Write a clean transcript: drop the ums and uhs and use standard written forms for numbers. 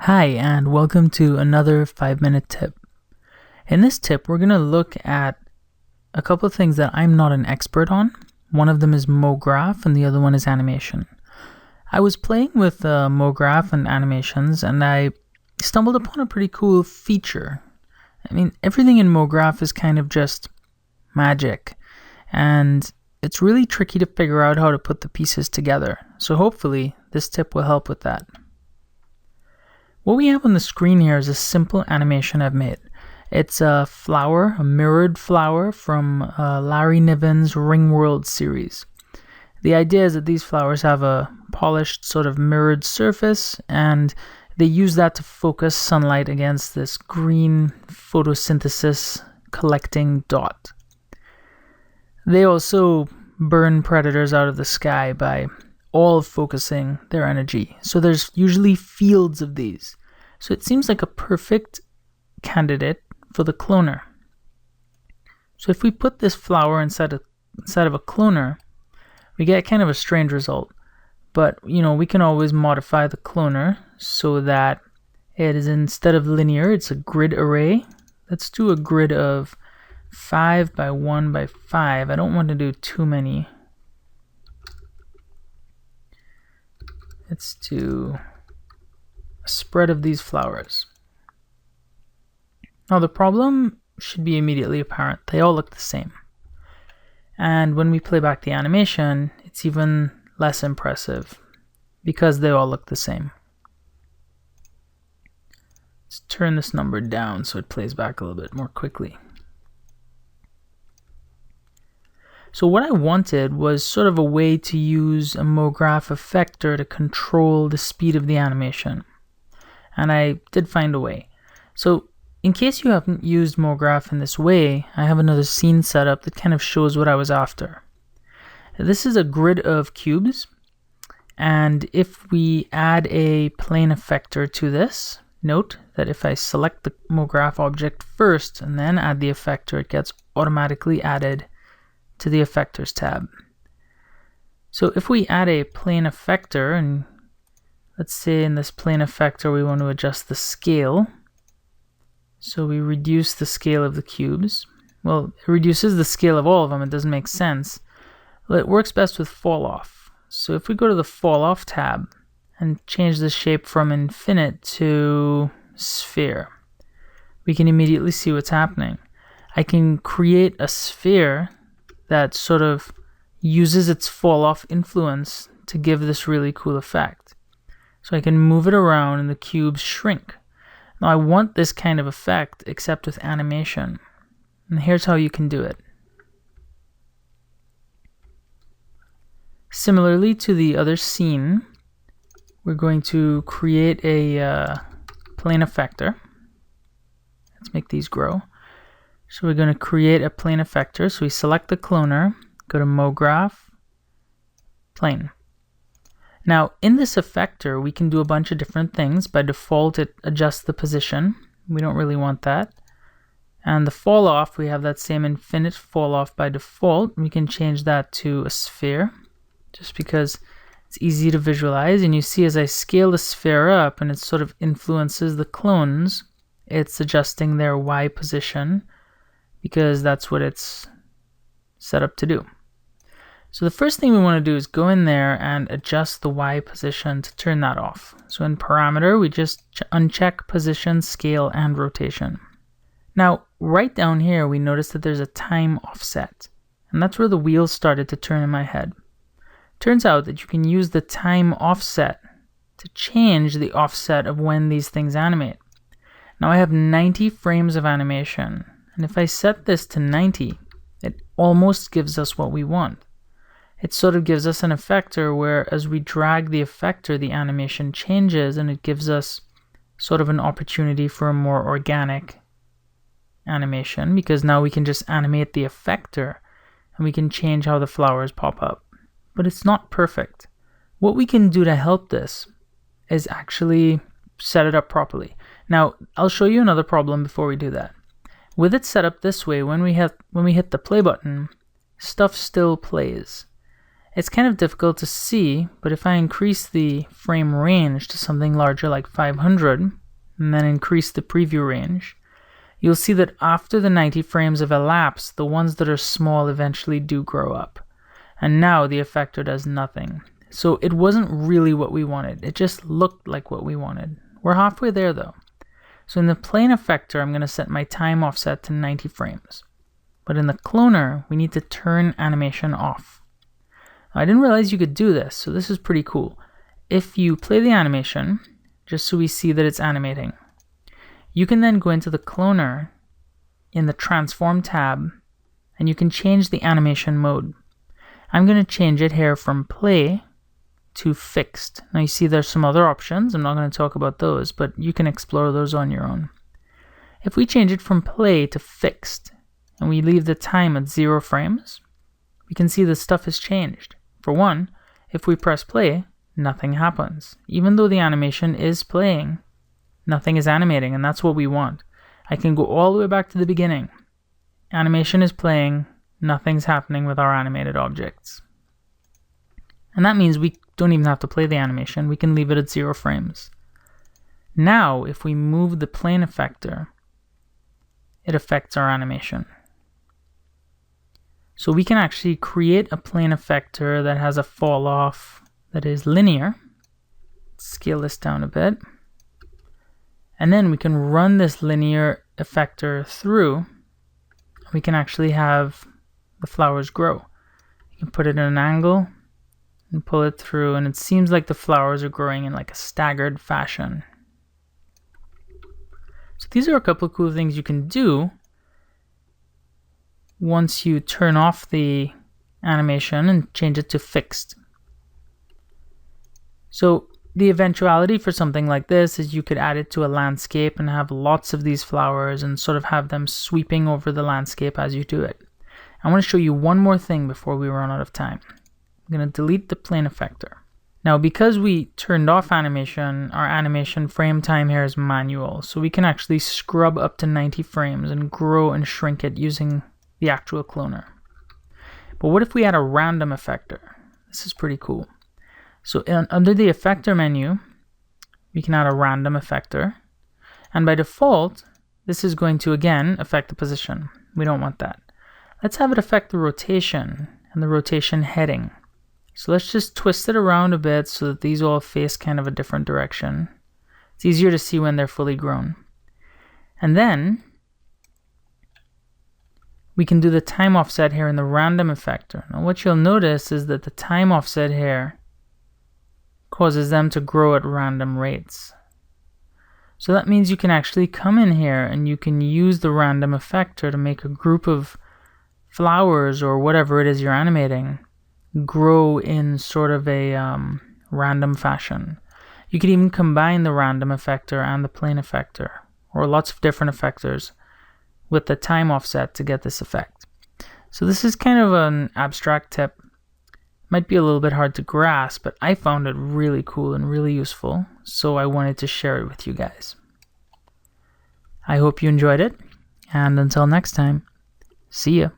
Hi, and welcome to another 5-minute tip. In this tip, we're going to look at a couple of things that I'm not an expert on. One of them is MoGraph, and the other one is animation. I was playing with MoGraph and animations, and I stumbled upon a pretty cool feature. I mean, everything in MoGraph is kind of just magic, and it's really tricky to figure out how to put the pieces together. So hopefully, this tip will help with that. What we have on the screen here is a simple animation I've made. It's a flower, a mirrored flower from Larry Niven's Ringworld series. The idea is that these flowers have a polished sort of mirrored surface, and they use that to focus sunlight against this green photosynthesis collecting dot. They also burn predators out of the sky by all focusing their energy. So there's usually fields of these. So it seems like a perfect candidate for the cloner. So if we put this flower inside of a cloner, we get kind of a strange result. But, we can always modify the cloner so that it is, instead of linear, it's a grid array. Let's do a grid of 5 by 1 by 5. I don't want to do too many. Let's do a spread of these flowers. Now the problem should be immediately apparent. They all look the same. And when we play back the animation, it's even less impressive because they all look the same. Let's turn this number down so it plays back a little bit more quickly. So what I wanted was sort of a way to use a MoGraph effector to control the speed of the animation. And I did find a way. So in case you haven't used MoGraph in this way, I have another scene set up that kind of shows what I was after. This is a grid of cubes. And if we add a plane effector to this, note that if I select the MoGraph object first and then add the effector, it gets automatically added to the Effectors tab. So if we add a plane effector, and let's say in this plane effector we want to adjust the scale, so we reduce the scale of the cubes. Well, it reduces the scale of all of them. It doesn't make sense. Well, it works best with fall off. So if we go to the fall off tab and change the shape from infinite to sphere, we can immediately see what's happening. I can create a sphere that sort of uses its fall off influence to give this really cool effect. So I can move it around and the cubes shrink. Now I want this kind of effect except with animation. And here's how you can do it. Similarly to the other scene, we're going to create a plane effector. Let's make these grow. So we're going to create a plane effector. So we select the cloner, go to MoGraph, plane. Now in this effector, we can do a bunch of different things. By default, it adjusts the position. We don't really want that. And the fall off, we have that same infinite fall off by default. We can change that to a sphere just because it's easy to visualize. And you see as I scale the sphere up and it sort of influences the clones, it's adjusting their Y position, because that's what it's set up to do. So the first thing we want to do is go in there and adjust the Y position to turn that off. So in parameter, we just uncheck position, scale, and rotation. Now, right down here, we notice that there's a time offset, and that's where the wheels started to turn in my head. Turns out that you can use the time offset to change the offset of when these things animate. Now I have 90 frames of animation. And if I set this to 90, it almost gives us what we want. It sort of gives us an effector where as we drag the effector, the animation changes and it gives us sort of an opportunity for a more organic animation, because now we can just animate the effector and we can change how the flowers pop up. But it's not perfect. What we can do to help this is actually set it up properly. Now, I'll show you another problem before we do that. With it set up this way, when we hit the play button, stuff still plays. It's kind of difficult to see, but if I increase the frame range to something larger like 500, and then increase the preview range, you'll see that after the 90 frames have elapsed, the ones that are small eventually do grow up. And now the effector does nothing. So it wasn't really what we wanted. It just looked like what we wanted. We're halfway there though. So in the plane effector, I'm going to set my time offset to 90 frames. But in the cloner, we need to turn animation off. I didn't realize you could do this, so this is pretty cool. If you play the animation, just so we see that it's animating, you can then go into the cloner in the transform tab, and you can change the animation mode. I'm going to change it here from play to fixed. Now you see there's some other options. I'm not going to talk about those, but you can explore those on your own. If we change it from play to fixed, and we leave the time at 0 frames, we can see the stuff has changed. For one, if we press play, nothing happens. Even though the animation is playing, nothing is animating, and that's what we want. I can go all the way back to the beginning. Animation is playing, nothing's happening with our animated objects. And that means we don't even have to play the animation. We can leave it at 0 frames. Now, if we move the plane effector, it affects our animation. So we can actually create a plane effector that has a fall off that is linear. Scale this down a bit. And then we can run this linear effector through. We can actually have the flowers grow. You can put it at an angle and pull it through, and it seems like the flowers are growing in like a staggered fashion. So these are a couple of cool things you can do once you turn off the animation and change it to fixed. So the eventuality for something like this is you could add it to a landscape and have lots of these flowers and sort of have them sweeping over the landscape as you do it. I want to show you one more thing before we run out of time. I'm going to delete the plane effector. Now, because we turned off animation, our animation frame time here is manual, so we can actually scrub up to 90 frames and grow and shrink it using the actual cloner. But what if we had a random effector? This is pretty cool. So under the effector menu, we can add a random effector. And by default, this is going to, again, affect the position. We don't want that. Let's have it affect the rotation and the rotation heading. So let's just twist it around a bit so that these all face kind of a different direction. It's easier to see when they're fully grown. And then we can do the time offset here in the random effector. Now what you'll notice is that the time offset here causes them to grow at random rates. So that means you can actually come in here and you can use the random effector to make a group of flowers or whatever it is you're animating grow in sort of a random fashion. You could even combine the random effector and the plane effector, or lots of different effectors, with the time offset to get this effect. So this is kind of an abstract tip. Might be a little bit hard to grasp, but I found it really cool and really useful, so I wanted to share it with you guys. I hope you enjoyed it, and until next time, see ya.